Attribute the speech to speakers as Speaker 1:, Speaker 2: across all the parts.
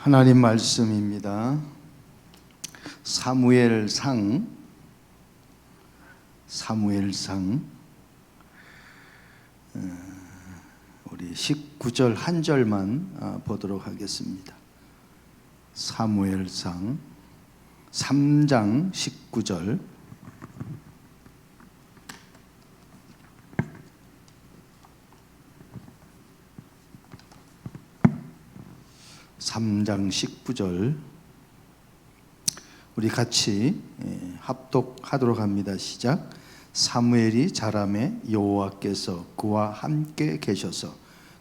Speaker 1: 하나님 말씀입니다. 사무엘상 우리 19절 한 절만 보도록 하겠습니다. 사무엘상 3장 19절. 우리 같이 합독하도록 합니다. 시작. 사무엘이 자라매 여호와께서 그와 함께 계셔서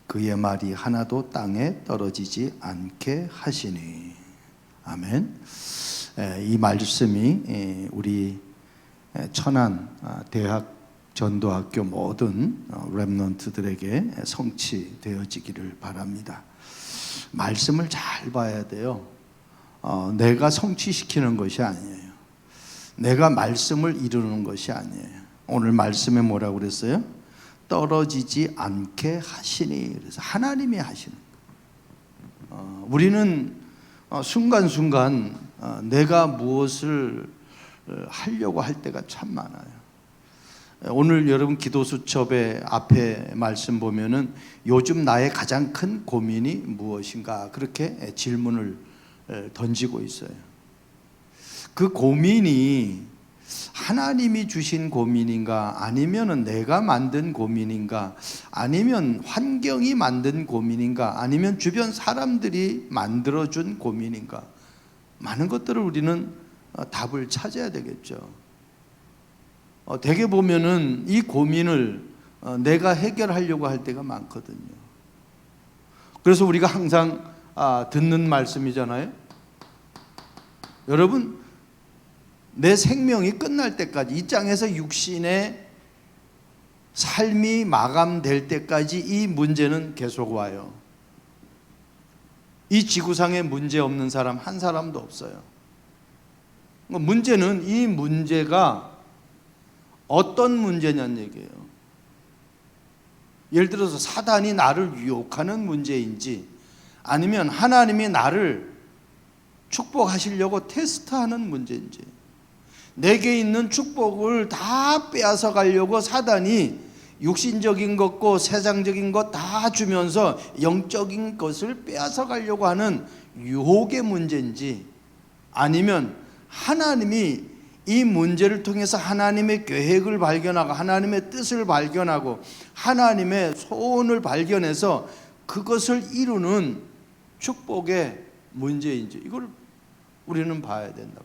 Speaker 1: 그의 말이 하나도 땅에 떨어지지 않게 하시니. 아멘. 이 말씀이 우리 천안 대학 전도학교 모든 렘넌트들에게 성취되어지기를 바랍니다. 말씀을 잘 봐야 돼요. 내가 성취시키는 것이 아니에요. 내가 말씀을 이루는 것이 아니에요. 오늘 말씀에 뭐라고 그랬어요? 떨어지지 않게 하시니. 그래서 하나님이 하시는 거예요. 우리는 순간순간 내가 무엇을 하려고 할 때가 참 많아요. 오늘 여러분 기도수첩의 앞에 말씀 보면은 요즘 나의 가장 큰 고민이 무엇인가, 그렇게 질문을 던지고 있어요. 그 고민이 하나님이 주신 고민인가, 아니면은 내가 만든 고민인가, 아니면 환경이 만든 고민인가, 아니면 주변 사람들이 만들어준 고민인가, 많은 것들을 우리는 답을 찾아야 되겠죠. 대개 보면은 이 고민을 내가 해결하려고 할 때가 많거든요. 그래서 우리가 항상 듣는 말씀이잖아요. 여러분, 내 생명이 끝날 때까지, 이 땅에서 육신의 삶이 마감될 때까지 이 문제는 계속 와요. 이 지구상에 문제 없는 사람 한 사람도 없어요. 문제는, 이 문제가 어떤 문제냐는 얘기예요. 예를 들어서 사단이 나를 유혹하는 문제인지, 아니면 하나님이 나를 축복하시려고 테스트하는 문제인지, 내게 있는 축복을 다 빼앗아 가려고 사단이 육신적인 것과 세상적인 것 다 주면서 영적인 것을 빼앗아 가려고 하는 유혹의 문제인지, 아니면 하나님이 이 문제를 통해서 하나님의 계획을 발견하고 하나님의 뜻을 발견하고 하나님의 소원을 발견해서 그것을 이루는 축복의 문제인지, 이걸 우리는 봐야 된다.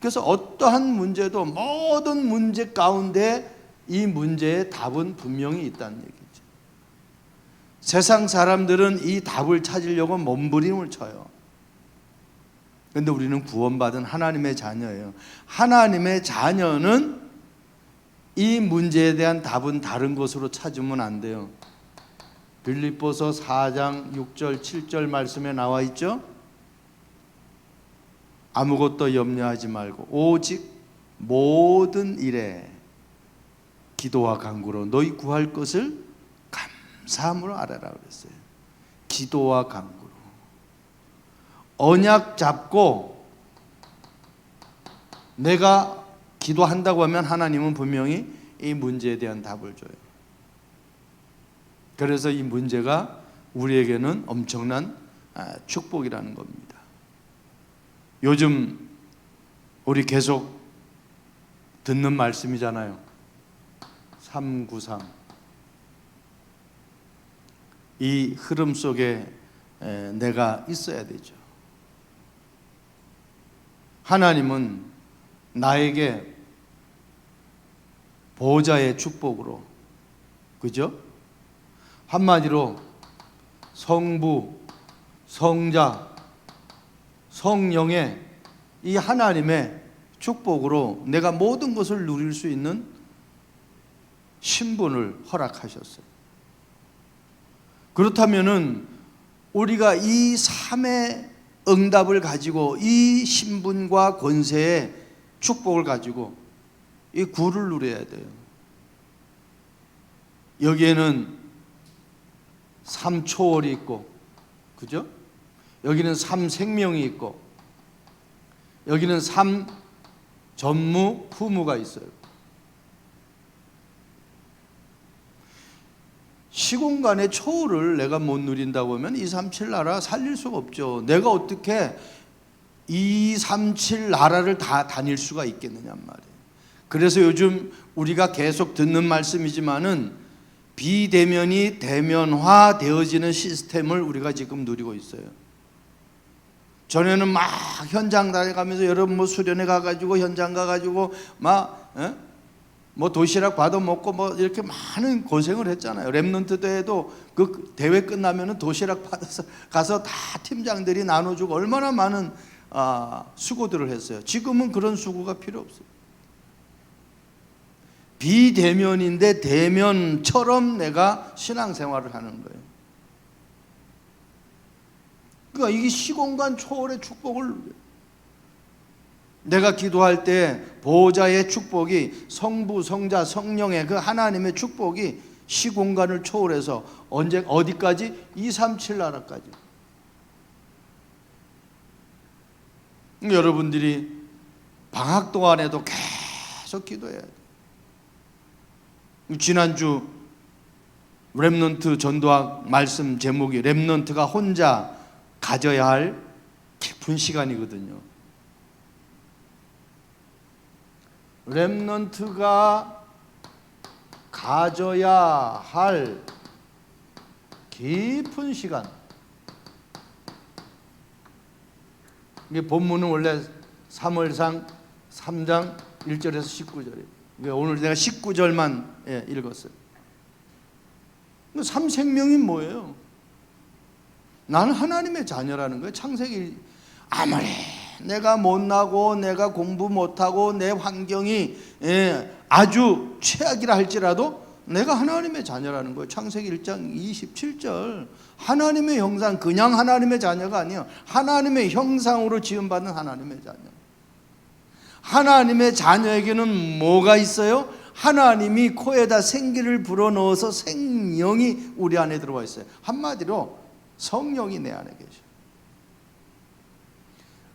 Speaker 1: 그래서 어떠한 문제도, 모든 문제 가운데 이 문제의 답은 분명히 있다는 얘기죠. 세상 사람들은 이 답을 찾으려고 몸부림을 쳐요. 그런데 우리는 구원받은 하나님의 자녀예요. 하나님의 자녀는 이 문제에 대한 답은 다른 것으로 찾으면 안 돼요. 빌립보서 4장 6절 7절 말씀에 나와 있죠. 아무것도 염려하지 말고 오직 모든 일에 기도와 간구로 너희 구할 것을 감사함으로 아뢰라 그랬어요. 기도와 간구로. 언약 잡고 내가 기도한다고 하면 하나님은 분명히 이 문제에 대한 답을 줘요. 그래서 이 문제가 우리에게는 엄청난 축복이라는 겁니다. 요즘 우리 계속 듣는 말씀이잖아요. 393. 이 흐름 속에 내가 있어야 되죠. 하나님은 나에게 보호자의 축복으로, 그죠? 한마디로 성부, 성자, 성령의 이 하나님의 축복으로 내가 모든 것을 누릴 수 있는 신분을 허락하셨어요. 그렇다면은 우리가 이 삶의 응답을 가지고, 이 신분과 권세의 축복을 가지고 이 구를 누려야 돼요. 여기에는 삼초월이 있고, 그죠? 여기는 삼생명이 있고 여기는 삼전무후무가 있어요. 시공간의 초월을 내가 못 누린다고 하면 237 나라 살릴 수가 없죠. 내가 어떻게 237 나라를 다 다닐 수가 있겠느냐 말이에요. 그래서 요즘 우리가 계속 듣는 말씀이지만은 비대면이 대면화 되어지는 시스템을 우리가 지금 누리고 있어요. 전에는 막 현장 다녀가면서 여러분 뭐 수련회 가가지고 현장 가가지고 막 뭐 도시락 받아 먹고 뭐 이렇게 많은 고생을 했잖아요. 렘넌트 대회도 그 대회 끝나면은 도시락 받아서 가서 다 팀장들이 나눠주고 얼마나 많은 수고들을 했어요. 지금은 그런 수고가 필요 없어요. 비대면인데 대면처럼 내가 신앙생활을 하는 거예요. 그러니까 이게 시공간 초월의 축복을, 내가 기도할 때 보호자의 축복이, 성부, 성자, 성령의 그 하나님의 축복이 시공간을 초월해서 언제 어디까지? 237 나라까지. 여러분들이 방학 동안에도 계속 기도해야 돼요. 지난주 렘넌트 전도학 말씀 제목이 렘넌트가 혼자 가져야 할 깊은 시간이거든요. 렘넌트가 가져야 할 깊은 시간. 이게 본문은 원래 사무엘상 3장 1절에서 19절이에요. 오늘 내가 19절만 읽었어요. 삼생명이 뭐예요? 나는 하나님의 자녀라는 거예요. 창세기, 아무리 내가 못나고 내가 공부 못하고 내 환경이 아주 최악이라 할지라도 내가 하나님의 자녀라는 거예요. 창세기 1장 27절. 하나님의 형상, 그냥 하나님의 자녀가 아니에요. 하나님의 형상으로 지음받은 하나님의 자녀. 하나님의 자녀에게는 뭐가 있어요? 하나님이 코에다 생기를 불어넣어서 생명이 우리 안에 들어와 있어요. 한마디로 성령이 내 안에 계셔.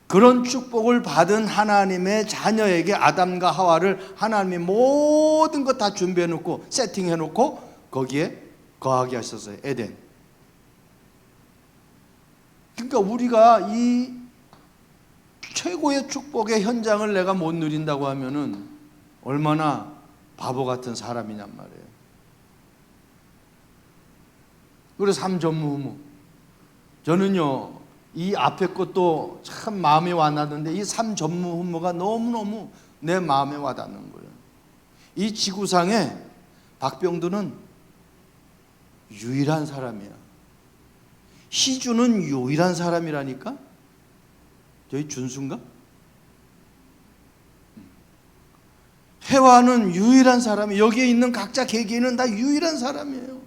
Speaker 1: 그런 축복을 받은 하나님의 자녀에게 아담과 하와를 하나님이 모든 것 다 준비해 놓고 세팅해 놓고 거기에 거하게 하셨어요. 에덴. 그러니까 우리가 이 최고의 축복의 현장을 내가 못 누린다고 하면은 얼마나 바보 같은 사람이냔 말이에요. 그래서 삼전무후무. 저는요 이 앞에 것도 참 마음에 와닿는데 이 삼전무후무가 너무너무 내 마음에 와닿는 거예요. 이 지구상에 박병두는 유일한 사람이야. 희주는 유일한 사람이라니까. 저희 준수인가? 혜화는 유일한 사람이, 여기에 있는 각자 개개인은 다 유일한 사람이에요.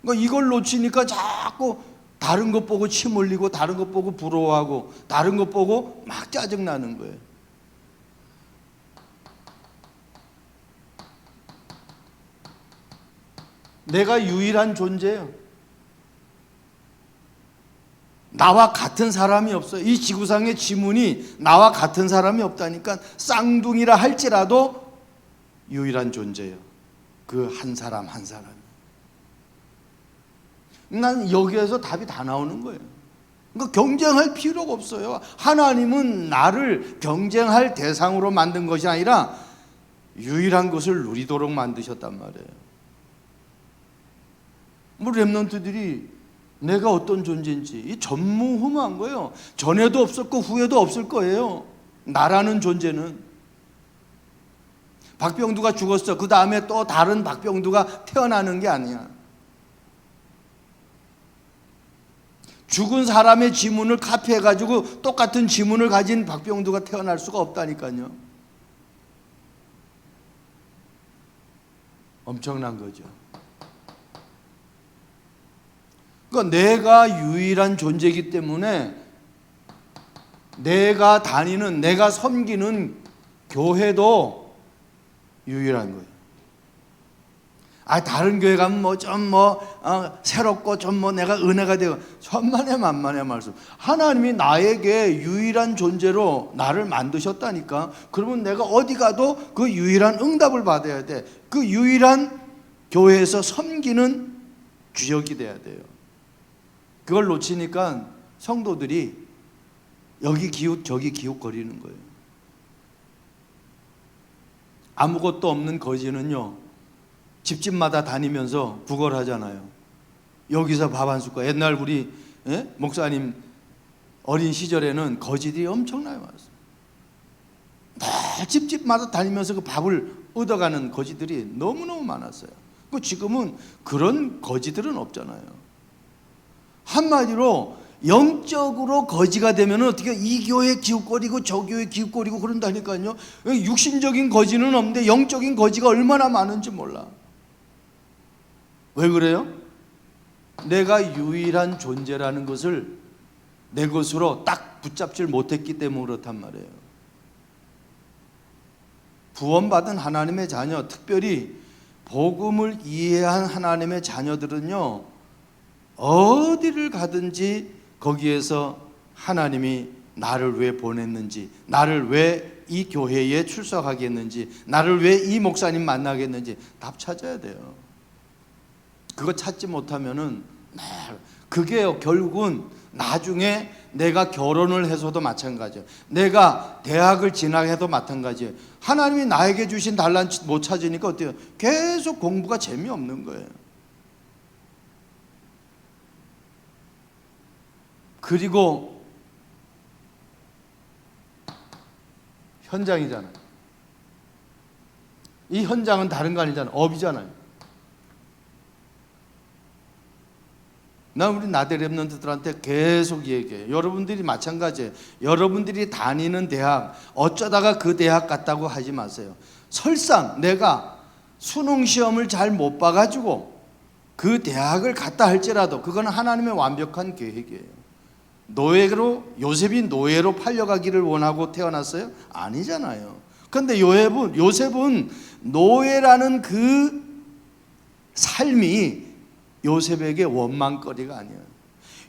Speaker 1: 그러니까 이걸 놓치니까 자꾸 다른 것 보고 침 흘리고 다른 것 보고 부러워하고 다른 것 보고 막 짜증나는 거예요. 내가 유일한 존재예요. 나와 같은 사람이 없어요. 이 지구상의 지문이 나와 같은 사람이 없다니까. 쌍둥이라 할지라도 유일한 존재예요. 그 한 사람 한 사람이. 난 여기에서 답이 다 나오는 거예요. 그러니까 경쟁할 필요가 없어요. 하나님은 나를 경쟁할 대상으로 만든 것이 아니라 유일한 것을 누리도록 만드셨단 말이에요. 뭐 렘넌트들이 내가 어떤 존재인지 이 전무후무한 거예요. 전에도 없었고 후에도 없을 거예요. 나라는 존재는. 박병두가 죽었어. 그 다음에 또 다른 박병두가 태어나는 게 아니야. 죽은 사람의 지문을 카피해가지고 똑같은 지문을 가진 박병두가 태어날 수가 없다니까요. 엄청난 거죠. 그러니까 내가 유일한 존재이기 때문에 내가 다니는, 내가 섬기는 교회도 유일한 거예요. 다른 교회 가면 뭐 좀 새롭고 좀 내가 은혜가 되고, 천만에 만만의 말씀. 하나님이 나에게 유일한 존재로 나를 만드셨다니까. 그러면 내가 어디 가도 그 유일한 응답을 받아야 돼. 그 유일한 교회에서 섬기는 주역이 돼야 돼요. 그걸 놓치니까 성도들이 여기 기웃 저기 기웃거리는 거예요. 아무것도 없는 거지는요, 집집마다 다니면서 구걸하잖아요. 여기서 밥 한 숟갈. 옛날 우리 목사님 어린 시절에는 거지들이 엄청나게 많았어요. 늘 집집마다 다니면서 그 밥을 얻어가는 거지들이 너무너무 많았어요. 지금은 그런 거지들은 없잖아요. 한마디로 영적으로 거지가 되면 어떻게 이 교회 기웃거리고 저 교회 기웃거리고 그런다니까요. 육신적인 거지는 없는데 영적인 거지가 얼마나 많은지 몰라. 왜 그래요? 내가 유일한 존재라는 것을 내 것으로 딱 붙잡질 못했기 때문에 그렇단 말이에요. 구원받은 하나님의 자녀, 특별히 복음을 이해한 하나님의 자녀들은요, 어디를 가든지 거기에서 하나님이 나를 왜 보냈는지, 나를 왜 이 교회에 출석하게 했는지, 나를 왜 이 목사님 만나게 했는지 답 찾아야 돼요. 그거 찾지 못하면은 그게 결국은 나중에 내가 결혼을 해서도 마찬가지예요. 내가 대학을 진학해도 마찬가지예요. 하나님이 나에게 주신 달란트 못 찾으니까 어때요? 계속 공부가 재미없는 거예요. 그리고 현장이잖아요. 이 현장은 다른 거 아니잖아요. 업이잖아요. 난 우리 나대 랩런트들한테 계속 얘기해요. 여러분들이 마찬가지예요. 여러분들이 다니는 대학, 어쩌다가 그 대학 갔다고 하지 마세요. 설상 내가 수능 시험을 잘 못 봐가지고 그 대학을 갔다 할지라도 그건 하나님의 완벽한 계획이에요. 요셉이 노예로 팔려가기를 원하고 태어났어요? 아니잖아요. 그런데 요셉은 노예라는 그 삶이 요셉에게 원망거리가 아니에요.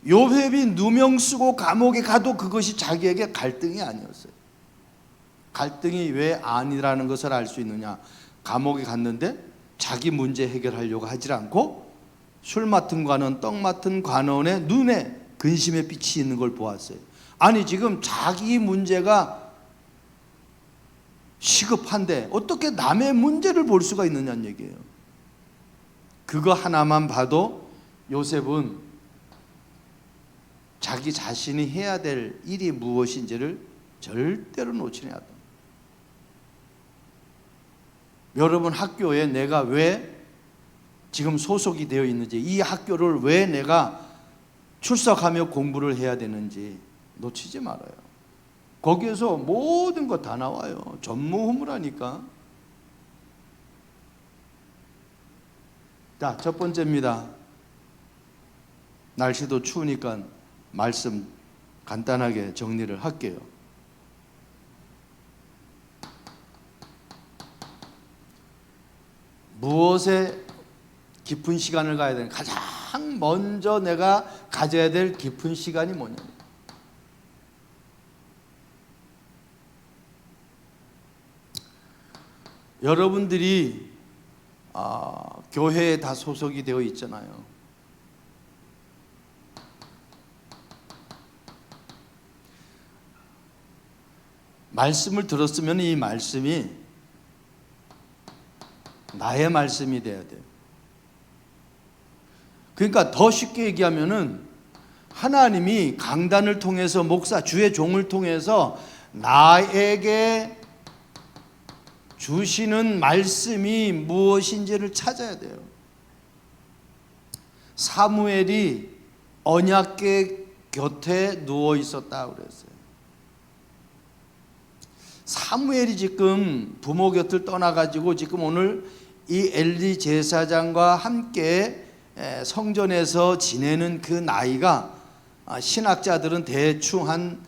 Speaker 1: 요셉이 누명 쓰고 감옥에 가도 그것이 자기에게 갈등이 아니었어요. 갈등이 왜 아니라는 것을 알 수 있느냐? 감옥에 갔는데 자기 문제 해결하려고 하지 않고 술 맡은 관원, 떡 맡은 관원의 눈에 근심의 빛이 있는 걸 보았어요. 아니 지금 자기 문제가 시급한데 어떻게 남의 문제를 볼 수가 있느냐는 얘기예요. 그거 하나만 봐도 요셉은 자기 자신이 해야 될 일이 무엇인지를 절대로 놓치지 않았다. 여러분 학교에 내가 왜 지금 소속이 되어 있는지, 이 학교를 왜 내가 출석하며 공부를 해야 되는지 놓치지 말아요. 거기에서 모든 거 다 나와요. 전무후무라니까. 자, 첫 번째입니다. 날씨도 추우니까 말씀 간단하게 정리를 할게요. 무엇에 깊은 시간을 가야 되는, 가장 먼저 내가 가져야 될 깊은 시간이 뭐냐? 여러분들이 교회에 다 소속이 되어 있잖아요. 말씀을 들었으면 이 말씀이 나의 말씀이 돼야 돼요. 그러니까 더 쉽게 얘기하면은 하나님이 강단을 통해서 목사, 주의 종을 통해서 나에게 주시는 말씀이 무엇인지를 찾아야 돼요. 사무엘이 언약궤 곁에 누워 있었다고 그랬어요. 사무엘이 지금 부모 곁을 떠나가지고 지금 오늘 이 엘리 제사장과 함께 성전에서 지내는 그 나이가 신학자들은 대충 한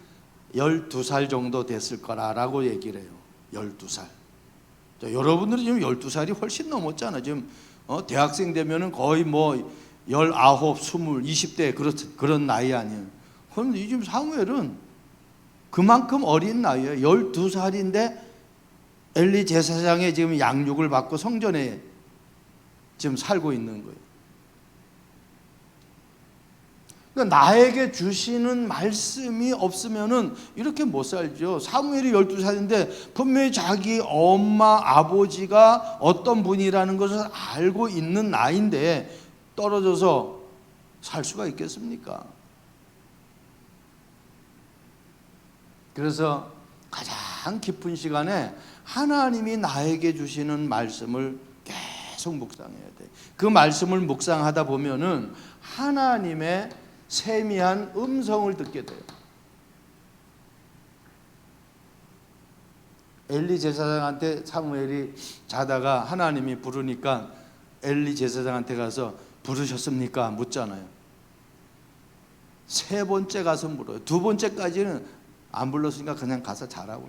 Speaker 1: 12살 정도 됐을 거라고 얘기를 해요. 12살. 여러분들은 지금 12살이 훨씬 넘었잖아요. 지금 대학생 되면은 거의 뭐 19, 20, 20대 그런 나이 아니에요. 그런데 지금 사무엘은 그만큼 어린 나이에요. 12살인데 엘리 제사장의 지금 양육을 받고 성전에 지금 살고 있는 거예요. 그러니까 나에게 주시는 말씀이 없으면은 이렇게 못 살죠. 사무엘이 12살인데 분명히 자기 엄마, 아버지가 어떤 분이라는 것을 알고 있는 나이인데 떨어져서 살 수가 있겠습니까? 그래서 가장 깊은 시간에 하나님이 나에게 주시는 말씀을 계속 묵상해야 돼. 그 말씀을 묵상하다 보면은 하나님의 세미한 음성을 듣게 돼요. 엘리 제사장한테 사무엘이 자다가 하나님이 부르니까 엘리 제사장한테 가서 부르셨습니까? 묻잖아요. 세 번째 가서 물어요. 두 번째까지는 안 불렀으니까 그냥 가서 자라고.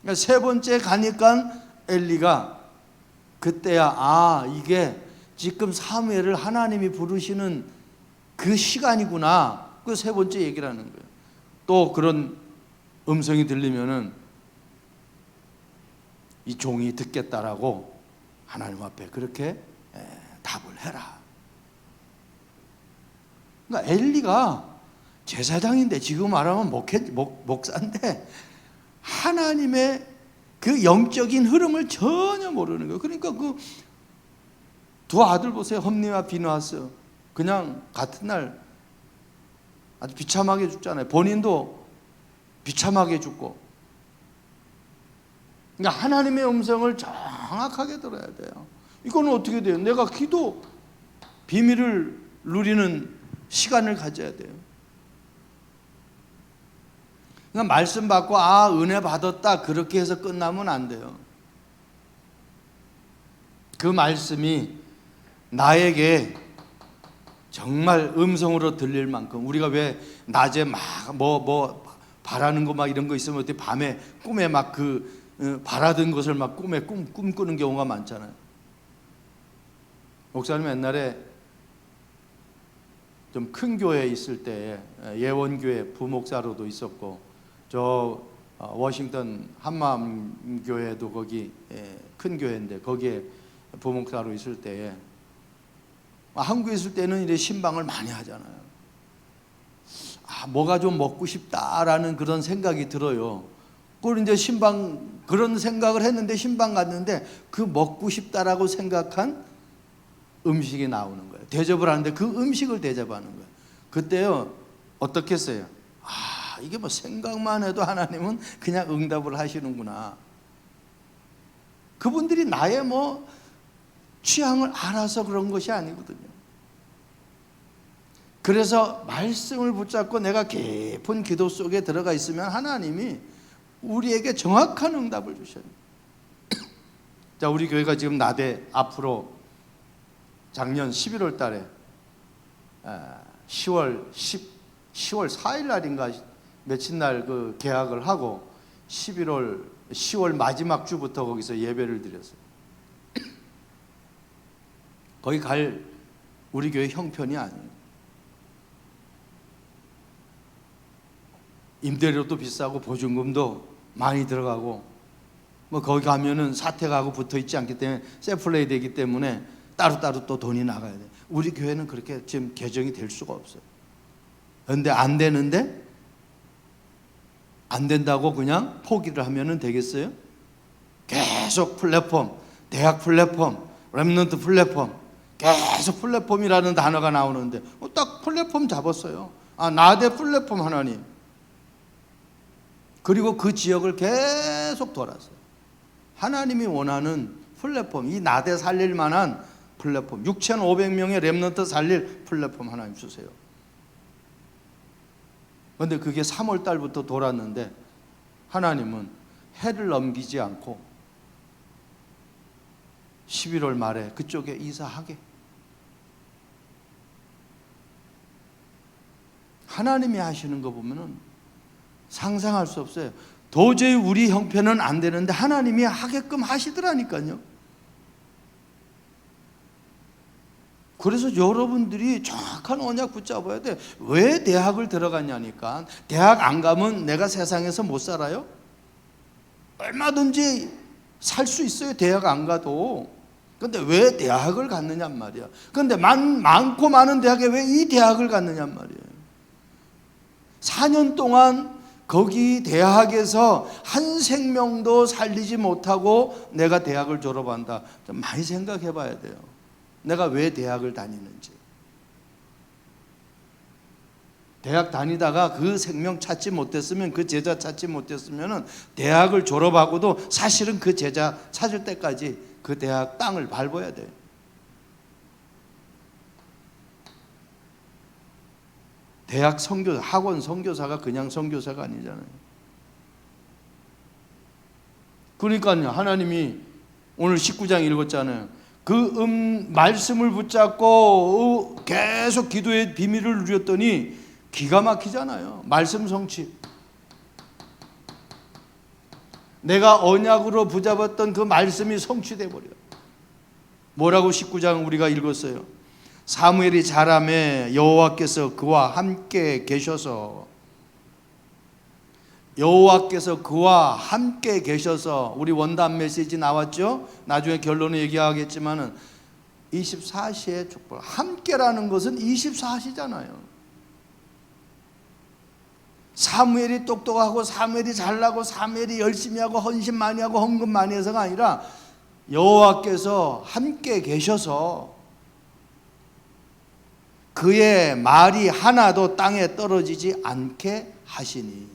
Speaker 1: 그러니까 세 번째 가니까 엘리가 그때야 이게 지금 사무엘을 하나님이 부르시는 그 시간이구나. 그 세 번째 얘기를 하는 거예요. 또 그런 음성이 들리면은 이 종이 듣겠다라고 하나님 앞에 그렇게 답을 해라. 그러니까 엘리가 제사장인데 지금 말하면 목사인데 하나님의 그 영적인 흐름을 전혀 모르는 거예요. 그러니까 그 두 아들 보세요. 홈리와 비느하스. 그냥 같은 날 아주 비참하게 죽잖아요. 본인도 비참하게 죽고. 그러니까 하나님의 음성을 정확하게 들어야 돼요. 이거는 어떻게 돼요? 내가 기도 비밀을 누리는 시간을 가져야 돼요. 그러니까 말씀 받고 은혜 받았다 그렇게 해서 끝나면 안 돼요. 그 말씀이 나에게 정말 음성으로 들릴 만큼 우리가 왜 낮에 막 바라는 거 막 이런 거 있으면 어떻게 밤에 꿈에 막 바라던 것을 막 꿈에 꿈꾸는 경우가 많잖아요. 목사님 옛날에 좀 큰 교회에 있을 때 예원교회 부목사로도 있었고 저 워싱턴 한마음 교회도 거기 큰 교회인데 거기에 부목사로 있을 때에 한국에 있을 때는 이제 신방을 많이 하잖아요. 뭐가 좀 먹고 싶다라는 그런 생각이 들어요. 그걸 이제 신방 그런 생각을 했는데 신방 갔는데 그 먹고 싶다라고 생각한 음식이 나오는 거예요. 대접을 하는데 그 음식을 대접하는 거예요. 그때요 어떻게 했어요? 이게 뭐 생각만 해도 하나님은 그냥 응답을 하시는구나. 그분들이 나의 뭐 취향을 알아서 그런 것이 아니거든요. 그래서 말씀을 붙잡고 내가 깊은 기도 속에 들어가 있으면 하나님이 우리에게 정확한 응답을 주셔요. 자, 우리 교회가 지금 나대 앞으로 작년 11월 달에 10월 4일 날인가 며칠 날 그 계약을 하고 10월 마지막 주부터 거기서 예배를 드렸어요. 거기 갈 우리 교회 형편이 아니에요. 임대료도 비싸고 보증금도 많이 들어가고 뭐 거기 가면은 사택하고 붙어 있지 않기 때문에 셀프레이 되기 때문에 따로따로 또 돈이 나가야 돼. 우리 교회는 그렇게 지금 개정이 될 수가 없어요. 그런데 안 되는데 안 된다고 그냥 포기를 하면은 되겠어요? 계속 플랫폼, 대학 플랫폼, 렘넌트 플랫폼, 계속 플랫폼이라는 단어가 나오는데 딱 플랫폼 잡았어요. 나대 플랫폼 하나님. 그리고 그 지역을 계속 돌았어요. 하나님이 원하는 플랫폼, 이 나대 살릴 만한 플랫폼, 6,500명의 렘넌트 살릴 플랫폼 하나님 주세요. 그런데 그게 3월 달부터 돌았는데 하나님은 해를 넘기지 않고 11월 말에 그쪽에 이사하게. 하나님이 하시는 거 보면은 상상할 수 없어요. 도저히 우리 형편은 안 되는데 하나님이 하게끔 하시더라니까요. 그래서 여러분들이 정확한 언약 붙잡아야 돼. 왜 대학을 들어갔냐니까. 대학 안 가면 내가 세상에서 못 살아요? 얼마든지 살 수 있어요, 대학 안 가도. 근데 왜 대학을 갔느냔 말이야. 근데 많고 많은 대학에 왜 이 대학을 갔느냔 말이에요. 4년 동안 거기 대학에서 한 생명도 살리지 못하고 내가 대학을 졸업한다. 좀 많이 생각해 봐야 돼요. 내가 왜 대학을 다니는지. 대학 다니다가 그 생명 찾지 못했으면, 그 제자 찾지 못했으면 대학을 졸업하고도 사실은 그 제자 찾을 때까지 그 대학 땅을 밟아야 돼요. 대학 선교사, 학원 선교사가 그냥 선교사가 아니잖아요. 그러니까요, 하나님이 오늘 19장 읽었잖아요. 그 말씀을 붙잡고 계속 기도의 비밀을 누렸더니 기가 막히잖아요. 말씀 성취. 내가 언약으로 붙잡았던 그 말씀이 성취돼 버려요. 뭐라고 19장 우리가 읽었어요? 사무엘이 자라매 여호와께서 그와 함께 계셔서, 여호와께서 그와 함께 계셔서, 우리 원단 메시지 나왔죠? 나중에 결론을 얘기하겠지만은 24시의 축복. 함께라는 것은 24시잖아요. 사무엘이 똑똑하고 사무엘이 잘나고 사무엘이 열심히 하고 헌신 많이 하고 헌금 많이 해서가 아니라 여호와께서 함께 계셔서 그의 말이 하나도 땅에 떨어지지 않게 하시니.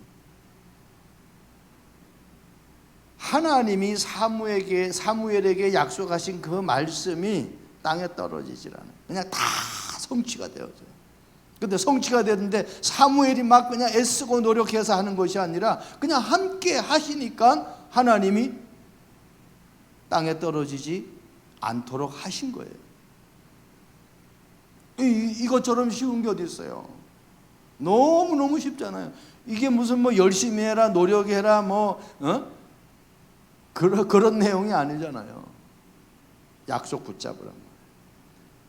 Speaker 1: 하나님이 사무엘에게 약속하신 그 말씀이 땅에 떨어지질 않아요. 그냥 다 성취가 되어져요. 근데 성취가 되는데 사무엘이 막 그냥 애쓰고 노력해서 하는 것이 아니라 그냥 함께 하시니까 하나님이 땅에 떨어지지 않도록 하신 거예요. 이것처럼 쉬운 게 어디 있어요? 너무너무 쉽잖아요. 이게 무슨 뭐 열심히 해라, 노력해라, 그런 내용이 아니잖아요. 약속 붙잡으란 말이에요.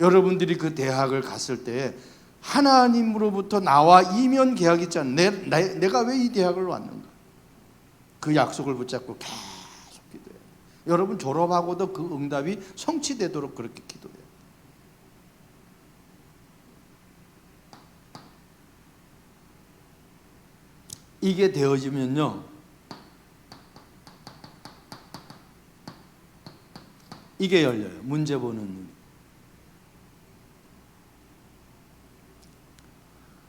Speaker 1: 여러분들이 그 대학을 갔을 때 하나님으로부터 나와 이면 계약이 있잖아요. 내가 왜 이 대학을 왔는가? 그 약속을 붙잡고 계속 기도해요. 여러분 졸업하고도 그 응답이 성취되도록 그렇게 기도해요. 이게 되어지면요, 이게 열려요. 문제 보는 눈.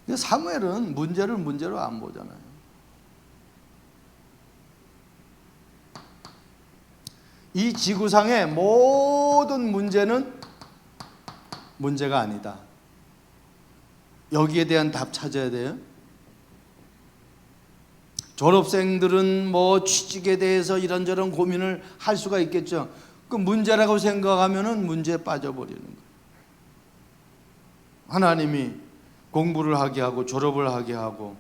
Speaker 1: 근데 사무엘은 문제를 문제로 안 보잖아요. 이 지구상의 모든 문제는 문제가 아니다. 여기에 대한 답 찾아야 돼요. 졸업생들은 뭐 취직에 대해서 이런저런 고민을 할 수가 있겠죠. 그 문제라고 생각하면은 문제에 빠져버리는 거예요. 하나님이 공부를 하게 하고 졸업을 하게 하고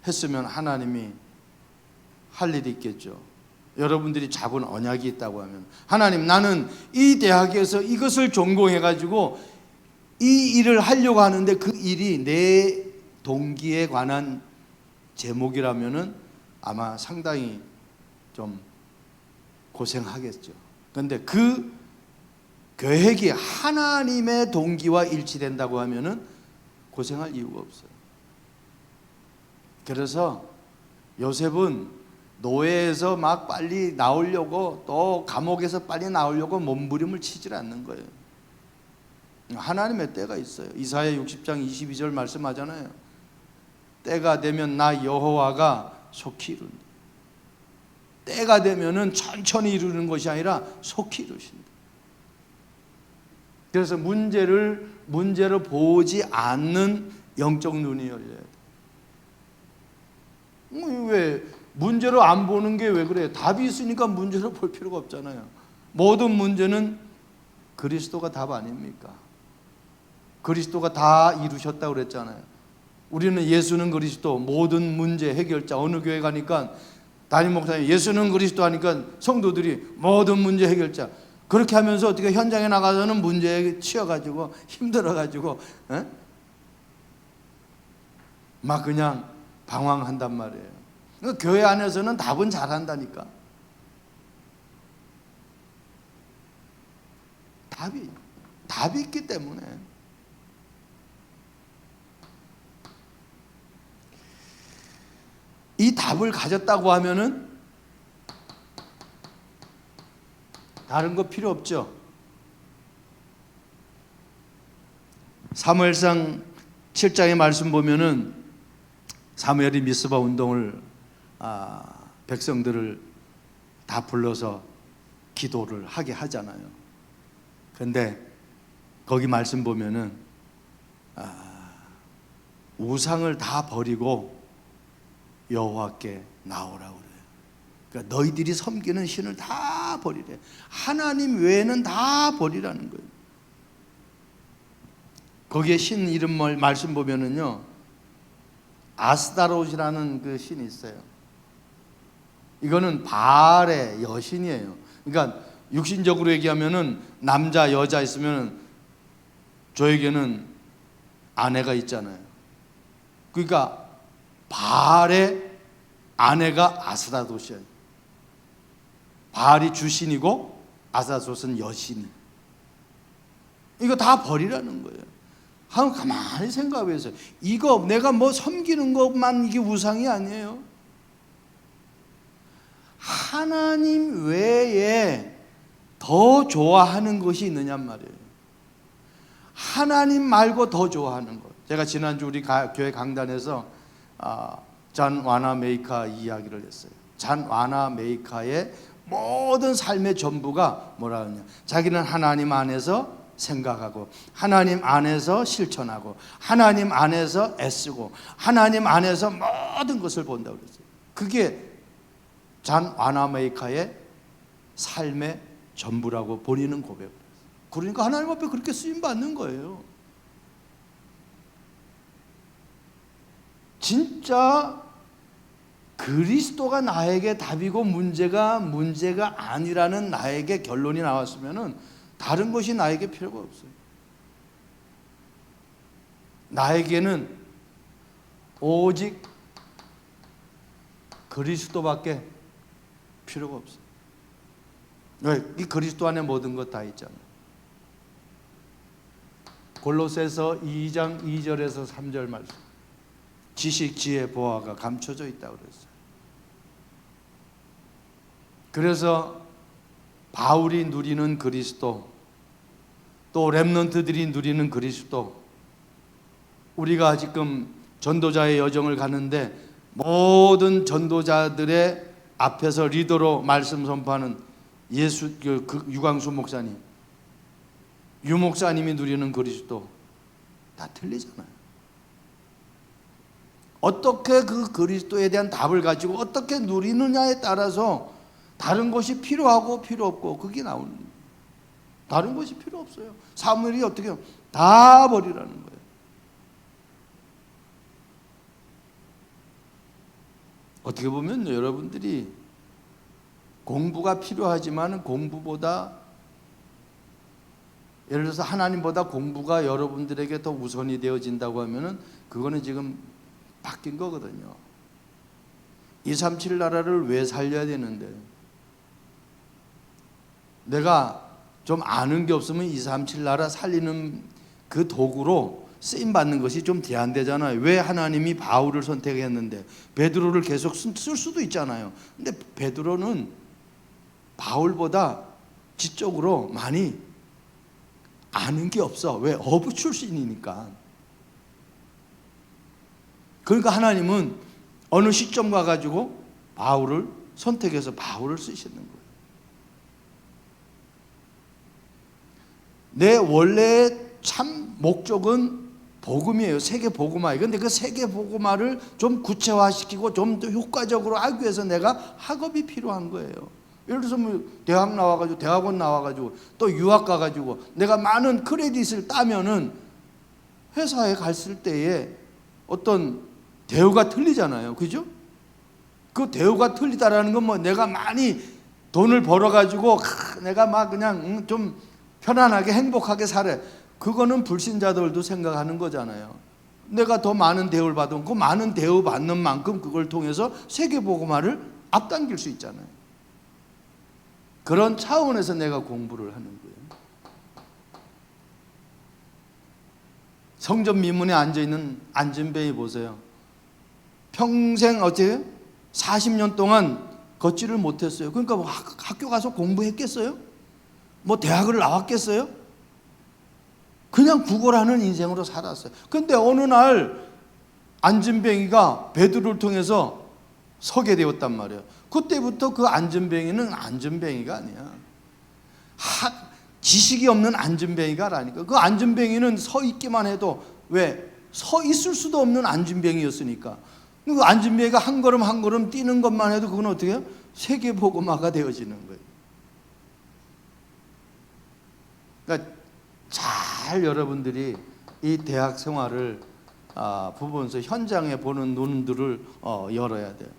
Speaker 1: 했으면 하나님이 할 일이 있겠죠. 여러분들이 잡은 언약이 있다고 하면, 하나님, 나는 이 대학에서 이것을 전공해가지고 이 일을 하려고 하는데 그 일이 내 동기에 관한 제목이라면은 아마 상당히 좀 고생하겠죠. 그런데 그 계획이 하나님의 동기와 일치된다고 하면은 고생할 이유가 없어요. 그래서 요셉은 노예에서 막 빨리 나오려고, 또 감옥에서 빨리 나오려고 몸부림을 치질 않는 거예요. 하나님의 때가 있어요. 이사야 60장 22절 말씀하잖아요. 때가 되면 나 여호와가 속히 이룬다. 때가 되면은 천천히 이루는 것이 아니라 속히 이루신다. 그래서 문제로 보지 않는 영적 눈이 열려야 돼. 왜 문제로 안 보는 게 왜 그래요? 답이 있으니까 문제로 볼 필요가 없잖아요. 모든 문제는 그리스도가 답 아닙니까? 그리스도가 다 이루셨다고 그랬잖아요. 우리는 예수는 그리스도 모든 문제 해결자. 어느 교회 가니까 담임 목사님 예수는 그리스도 하니까 성도들이 모든 문제 해결자. 그렇게 하면서 어떻게 현장에 나가서는 문제에 치여가지고 힘들어가지고 막 그냥 방황한단 말이에요. 그러니까 교회 안에서는 답은 잘한다니까. 답이 있기 때문에. 이 답을 가졌다고 하면은 다른 거 필요 없죠. 사무엘상 7장의 말씀 보면은 사무엘이 미스바 운동을 백성들을 다 불러서 기도를 하게 하잖아요. 그런데 거기 말씀 보면은 우상을 다 버리고 여호와께 나오라고 그래요. 그러니까 너희들이 섬기는 신을 다 버리래. 하나님 외에는 다 버리라는 거예요. 거기에 신 이름 말씀 보면은요, 아스타롯이라는 그 신이 있어요. 이거는 바알의 여신이에요. 그러니까 육신적으로 얘기하면은 남자 여자 있으면 저에게는 아내가 있잖아요. 그러니까 바알의 아내가 아스타롯이에요. 바알이 주신이고 아스타롯은 여신이. 이거 다 버리라는 거예요. 한번 가만히 생각해보세요. 이거 내가 뭐 섬기는 것만 이게 우상이 아니에요. 하나님 외에 더 좋아하는 것이 있느냔 말이에요. 하나님 말고 더 좋아하는 것. 제가 지난주 우리 교회 강단에서 잔 와나메이카 이야기를 했어요. 잔 와나메이카의 모든 삶의 전부가 뭐라 하냐, 자기는 하나님 안에서 생각하고 하나님 안에서 실천하고 하나님 안에서 애쓰고 하나님 안에서 모든 것을 본다고 그랬어요. 그게 잔 와나메이카의 삶의 전부라고 본인은 고백을 했어요. 그러니까 하나님 앞에 그렇게 쓰임 받는 거예요. 진짜 그리스도가 나에게 답이고 문제가 아니라는 나에게 결론이 나왔으면은 다른 것이 나에게 필요가 없어요. 나에게는 오직 그리스도밖에 필요가 없어요. 왜? 이 그리스도 안에 모든 것 다 있잖아요. 골로새서 2장 2절에서 3절 말씀. 지식, 지혜, 보화가 감춰져 있다고 그랬어요. 그래서 바울이 누리는 그리스도, 또 렘넌트들이 누리는 그리스도, 우리가 지금 전도자의 여정을 가는데 모든 전도자들의 앞에서 리더로 말씀 선포하는 그 유광수 목사님, 유 목사님이 누리는 그리스도 다 틀리잖아요. 어떻게 그 그리스도에 대한 답을 가지고 어떻게 누리느냐에 따라서 다른 것이 필요하고 필요 없고 그게 나오는 거예요. 다른 것이 필요 없어요. 사무엘이 어떻게 해요? 다 버리라는 거예요. 어떻게 보면 여러분들이 공부가 필요하지만 공부보다, 예를 들어서 하나님보다 공부가 여러분들에게 더 우선이 되어진다고 하면은 그거는 지금 바뀐 거거든요. 237 나라를 왜 살려야 되는데, 내가 좀 아는 게 없으면 237 나라 살리는 그 도구로 쓰임 받는 것이 좀 제한되잖아요. 왜 하나님이 바울을 선택했는데 베드로를 계속 쓸 수도 있잖아요. 근데 베드로는 바울보다 지적으로 많이 아는 게 없어. 왜? 어부 출신이니까. 그러니까 하나님은 어느 시점 가가지고 바울을 선택해서 바울을 쓰시는 거예요. 내 원래의 참 목적은 복음이에요. 세계 복음화. 그런데 그 세계 복음화를 좀 구체화시키고 좀 더 효과적으로 하기 위해서 내가 학업이 필요한 거예요. 예를 들어서 뭐 대학 나와가지고, 대학원 나와가지고, 또 유학 가가지고 내가 많은 크레딧을 따면은 회사에 갔을 때에 어떤 대우가 틀리잖아요. 그죠? 그 대우가 틀리다라는 건 뭐 내가 많이 돈을 벌어가지고 내가 막 그냥 좀 편안하게 행복하게 살아. 그거는 불신자들도 생각하는 거잖아요. 내가 더 많은 대우를 받으면 그 많은 대우 받는 만큼 그걸 통해서 세계복음화를 앞당길 수 있잖아요. 그런 차원에서 내가 공부를 하는 거예요. 성전 미문에 앉아있는 안진뱅이 보세요. 평생 어때요? 40년 동안 걷지를 못했어요. 그러니까 뭐 학교 가서 공부했겠어요? 뭐 대학을 나왔겠어요? 그냥 구걸하는 인생으로 살았어요. 근데 어느 날 안진뱅이가 베드로를 통해서 서게 되었단 말이에요. 그때부터 그 안진뱅이는 안진뱅이가 아니야. 지식이 없는 안진뱅이가라니까. 그 안진뱅이는 서 있기만 해도 왜? 서 있을 수도 없는 안진뱅이였으니까. 그 안진뱅이가 한 걸음 한 걸음 뛰는 것만 해도 그건 어떻게 해요? 세계복음화가 되어지는 거예요. 그러니까 잘 여러분들이 이 대학 생활을 부분에서 현장에 보는 눈들을 열어야 돼요.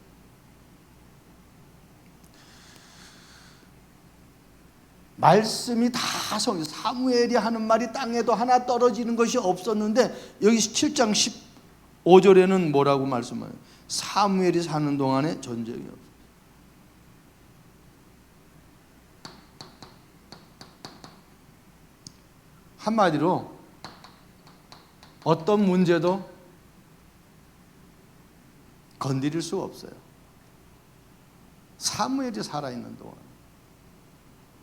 Speaker 1: 말씀이 다 사무엘이 하는 말이 땅에도 하나 떨어지는 것이 없었는데 여기 7장 15절에는 뭐라고 말씀해요? 사무엘이 사는 동안에 전쟁이 없어요. 한마디로 어떤 문제도 건드릴 수가 없어요. 사무엘이 살아있는 동안.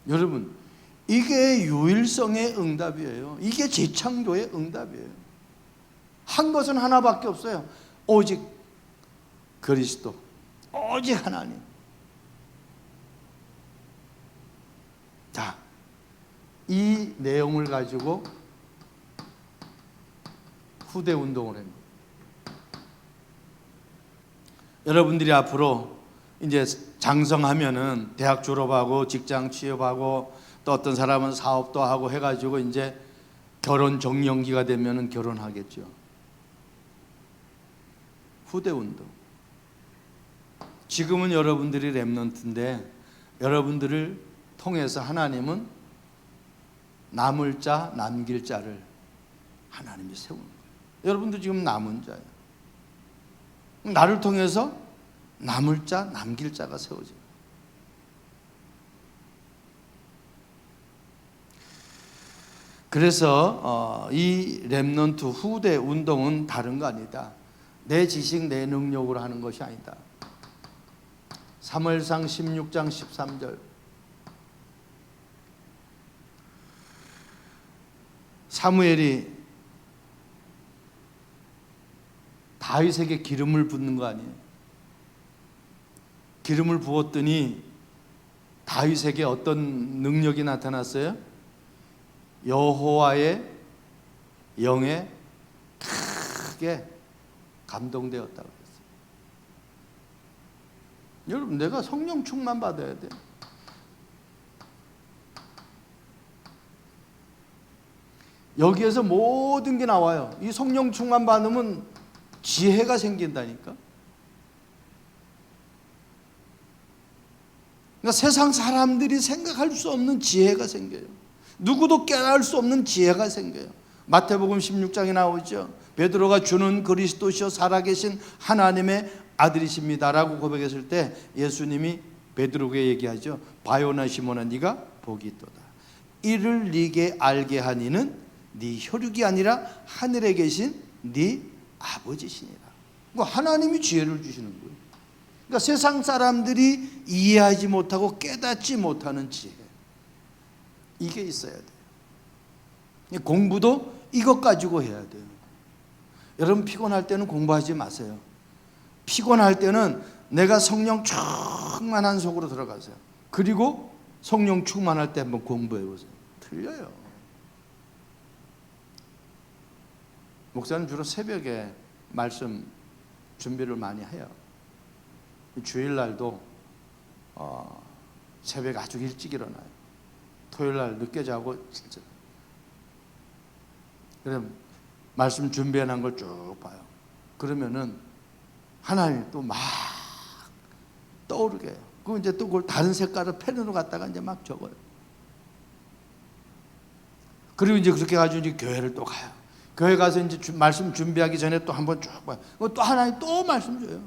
Speaker 1: 여러분, 이게 유일성의 응답이에요. 이게 재창조의 응답이에요. 한 것은 하나밖에 없어요. 오직 그리스도, 오직 하나님. 자, 이 내용을 가지고 후대 운동을 합니다. 여러분들이 앞으로 이제 장성하면은 대학 졸업하고 직장 취업하고 또 어떤 사람은 사업도 하고 해가지고 이제 결혼 정년기가 되면은 결혼하겠죠. 후대 운동. 지금은 여러분들이 렘넌트인데 여러분들을 통해서 하나님은 남을 자, 남길 자를 하나님이 세우는 거예요. 여러분도 지금 남은 자예요. 나를 통해서 남을 자, 남길 자가 세워져요. 그래서 이 렘넌트 후대 운동은 다른 거 아니다. 내 지식, 내 능력으로 하는 것이 아니다. 사무엘상 16장 13절. 사무엘이 다윗에게 기름을 붓는 거 아니에요? 기름을 부었더니 다윗에게 어떤 능력이 나타났어요? 여호와의 영에 크게 감동되었다고 했어요. 여러분, 내가 성령 충만 받아야 돼요. 여기에서 모든 게 나와요. 이 성령 충만 받으면 지혜가 생긴다니까. 그러니까 세상 사람들이 생각할 수 없는 지혜가 생겨요. 누구도 깨달을 수 없는 지혜가 생겨요. 마태복음 16장에 나오죠. 베드로가 주는 그리스도시요 살아계신 하나님의 아들이십니다라고 고백했을 때 예수님이 베드로에게 얘기하죠. 바요나 시몬아, 네가 복이 있도다. 이를 네게 알게 하니는 네 혈육이 아니라 하늘에 계신 네 아버지시니라. 그러니까 하나님이 지혜를 주시는 거예요. 그러니까 세상 사람들이 이해하지 못하고 깨닫지 못하는 지혜, 이게 있어야 돼요. 공부도 이것 가지고 해야 돼요. 여러분, 피곤할 때는 공부하지 마세요. 피곤할 때는 내가 성령 충만한 속으로 들어가세요. 그리고 성령 충만할 때 한번 공부해 보세요. 틀려요. 목사는 주로 새벽에 말씀 준비를 많이 해요. 주일날도 새벽 아주 일찍 일어나요. 토요일날 늦게 자고 진짜. 그럼 말씀 준비해놓은 걸 쭉 봐요. 그러면은 하나님이 또 막 떠오르게 해요. 그 이제 또 그걸 다른 색깔을 펜으로 갖다가 이제 막 적어요. 그리고 이제 그렇게 가지고 이제 교회를 또 가요. 교회 가서 이제 말씀 준비하기 전에 또 한번 쭉 봐요. 또 하나님 또 말씀 줘요.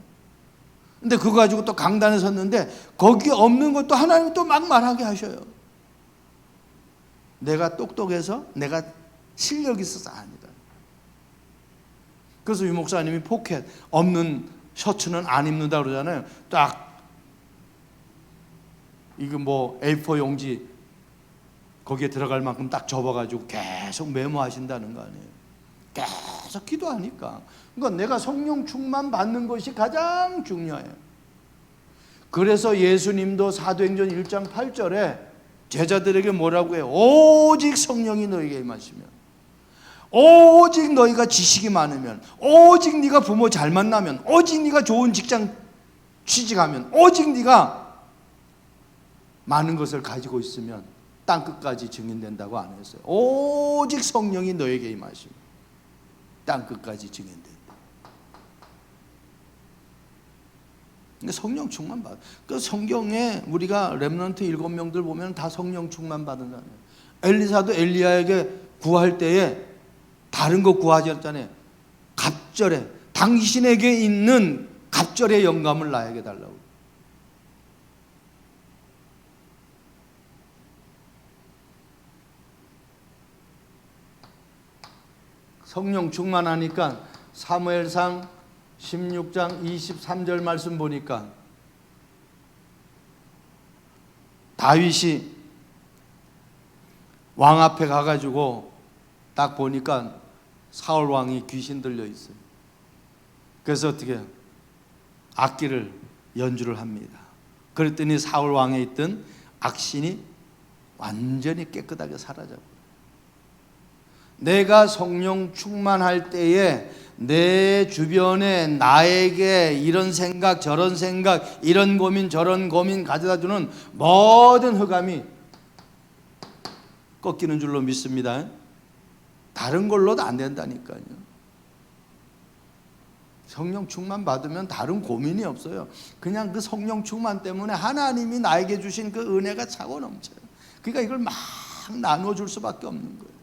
Speaker 1: 근데 그거 가지고 또 강단에 섰는데 거기 없는 것도 하나님 또 막 말하게 하셔요. 내가 똑똑해서 내가 실력이 있어서 아니다. 그래서 유 목사님이 포켓 없는 셔츠는 안 입는다 그러잖아요. 딱 이거 뭐 A4 용지 거기에 들어갈 만큼 딱 접어가지고 계속 메모하신다는 거 아니에요. 계속 기도하니까. 그러니까 내가 성령 충만 받는 것이 가장 중요해요. 그래서 예수님도 사도행전 1장 8절에 제자들에게 뭐라고 해요? 오직 성령이 너에게 임하시면, 오직 너희가 지식이 많으면, 오직 네가 부모 잘 만나면, 오직 네가 좋은 직장 취직하면, 오직 네가 많은 것을 가지고 있으면 땅끝까지 증인된다고 안 했어요. 오직 성령이 너에게 임하시면 땅끝까지 증인된다. 성령 충만 받아. 그 성경에 우리가 렘넌트 7명들 보면 다 성령 충만 받은 사람이에요. 엘리사도 엘리야에게 구할 때에 다른 거 구하지 않잖아요. 갑절에 당신에게 있는 갑절의 영감을 나에게 달라고. 성령 충만하니까 사무엘상 16장 23절 말씀 보니까 다윗이 왕 앞에 가가지고 딱 보니까 사울 왕이 귀신 들려 있어요. 그래서 어떻게 해요? 악기를 연주를 합니다. 그랬더니 사울 왕에 있던 악신이 완전히 깨끗하게 사라졌고, 내가 성령 충만할 때에 내 주변에 나에게 이런 생각 저런 생각 이런 고민 저런 고민 가져다주는 모든 흑암이 꺾이는 줄로 믿습니다. 다른 걸로도 안 된다니까요. 성령 충만 받으면 다른 고민이 없어요. 그냥 그 성령 충만 때문에 하나님이 나에게 주신 그 은혜가 차고 넘쳐요. 그러니까 이걸 막 나눠줄 수밖에 없는 거예요.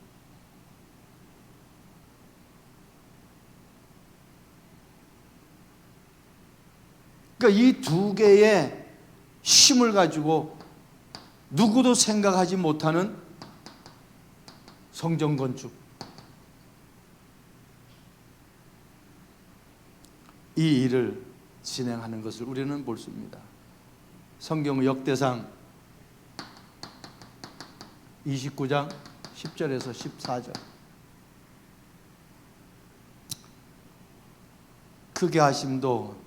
Speaker 1: 그러니까 이 두 개의 힘을 가지고 누구도 생각하지 못하는 성전 건축, 이 일을 진행하는 것을 우리는 볼 수 있습니다. 성경 역대상 29장 10절에서 14절. 크게 하심도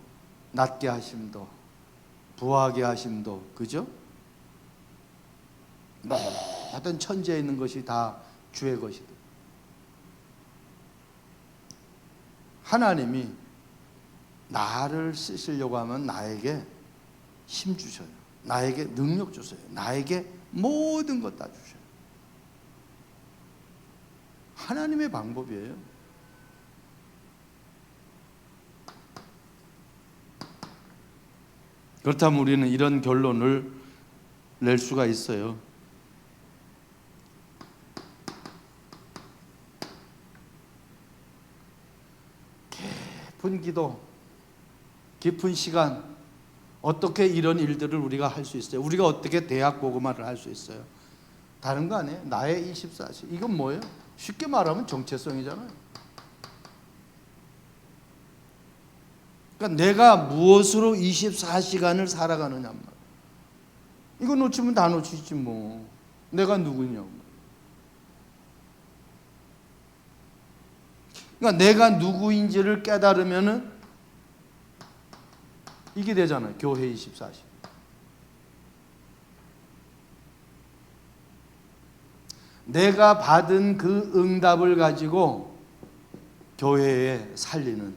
Speaker 1: 낮게 하심도 부하게 하심도, 그죠? 모든 천지에 있는 것이 다 주의 것이다. 하나님이 나를 쓰시려고 하면 나에게 힘 주셔요. 나에게 능력 주세요. 나에게 모든 것 다 주셔요. 하나님의 방법이에요. 그렇다면 우리는 이런 결론을 낼 수가 있어요. 깊은 기도, 깊은 시간, 어떻게 이런 일들을 우리가 할 수 있어요? 우리가 어떻게 대학 복음화를 할 수 있어요? 다른 거 아니에요? 나의 24시. 이건 뭐예요? 쉽게 말하면 정체성이잖아요. 그러니까 내가 무엇으로 24시간을 살아가느냐 말이야. 이거 놓치면 다 놓치지 뭐. 내가 누구냐고. 그러니까 내가 누구인지를 깨달으면은 이게 되잖아요. 교회 24시. 내가 받은 그 응답을 가지고 교회에 살리는,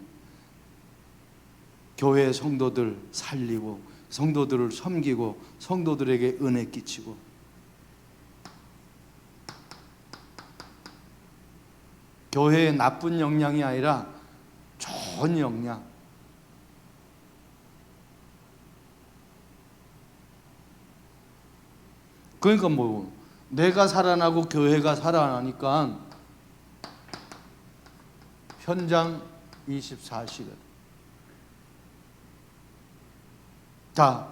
Speaker 1: 교회 성도들 살리고 성도들을 섬기고 성도들에게 은혜 끼치고, 교회의 나쁜 영향이 아니라 좋은 영향, 그러니까 뭐 내가 살아나고 교회가 살아나니까 현장 24시간. 자,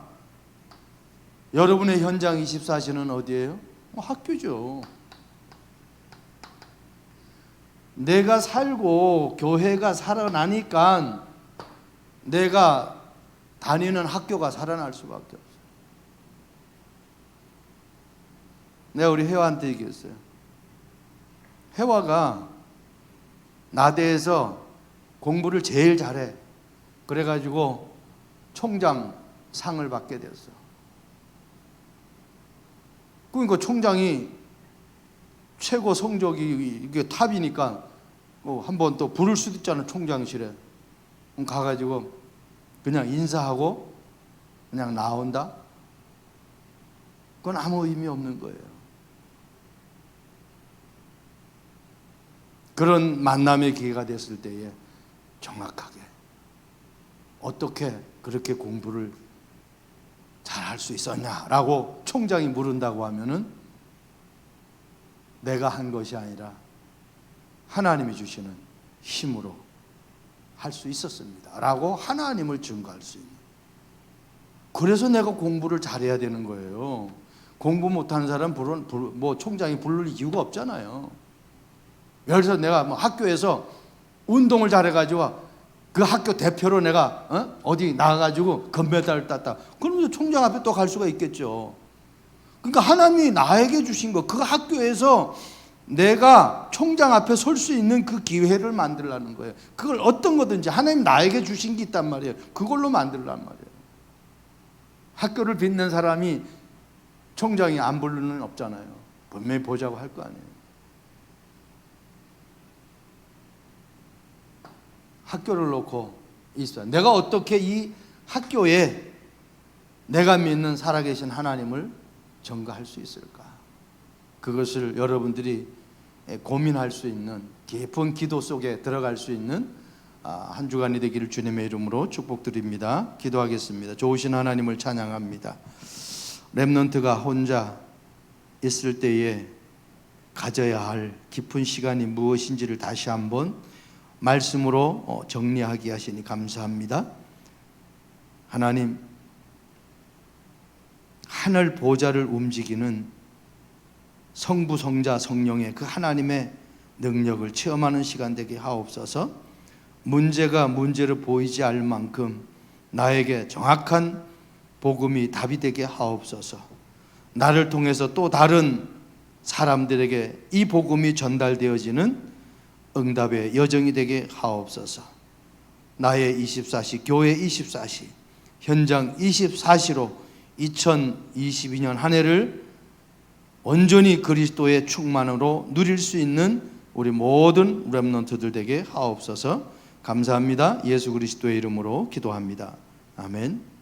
Speaker 1: 여러분의 현장 24시는 어디예요? 학교죠. 내가 살고 교회가 살아나니까 내가 다니는 학교가 살아날 수밖에 없어요. 내가 우리 혜화한테 얘기했어요. 혜화가 나대에서 공부를 제일 잘해. 그래가지고 총장 상을 받게 됐어. 그러니까 총장이 최고 성적이 이게 탑이니까 한번 또 부를 수도 있잖아, 총장실에. 그럼 가가지고 그냥 인사하고 그냥 나온다? 그건 아무 의미 없는 거예요. 그런 만남의 기회가 됐을 때에 정확하게 어떻게 그렇게 공부를 잘할 수 있었냐라고 총장이 물은다고 하면은 내가 한 것이 아니라 하나님이 주시는 힘으로 할 수 있었습니다 라고 하나님을 증거할 수 있는. 그래서 내가 공부를 잘해야 되는 거예요. 공부 못하는 사람 뭐 총장이 부를 이유가 없잖아요. 예를 들어서 내가 뭐 학교에서 운동을 잘해가지고 그 학교 대표로 내가 어디 나가가지고 금메달을 땄다. 그러면 총장 앞에 또 갈 수가 있겠죠. 그러니까 하나님이 나에게 주신 거, 그 학교에서 내가 총장 앞에 설 수 있는 그 기회를 만들라는 거예요. 그걸 어떤 거든지 하나님 나에게 주신 게 있단 말이에요. 그걸로 만들란 말이에요. 학교를 빛낸 사람이 총장이 안 부르는 건 없잖아요. 분명히 보자고 할 거 아니에요. 학교를 놓고 있어요. 내가 어떻게 이 학교에 내가 믿는 살아계신 하나님을 전가할 수 있을까? 그것을 여러분들이 고민할 수 있는 깊은 기도 속에 들어갈 수 있는 한 주간이 되기를 주님의 이름으로 축복드립니다. 기도하겠습니다. 좋으신 하나님을 찬양합니다. 렘넌트가 혼자 있을 때에 가져야 할 깊은 시간이 무엇인지를 다시 한번 말씀으로 정리하게 하시니 감사합니다. 하나님, 하늘 보좌를 움직이는 성부, 성자, 성령의 그 하나님의 능력을 체험하는 시간 되게 하옵소서. 문제가 문제로 보이지 않을 만큼 나에게 정확한 복음이 답이 되게 하옵소서. 나를 통해서 또 다른 사람들에게 이 복음이 전달되어지는 응답의 여정이 되게 하옵소서. 나의 24시, 교회 24시, 현장 24시로 2022년 한 해를 온전히 그리스도의 충만으로 누릴 수 있는 우리 모든 렘넌트들 되게 하옵소서. 감사합니다. 예수 그리스도의 이름으로 기도합니다. 아멘.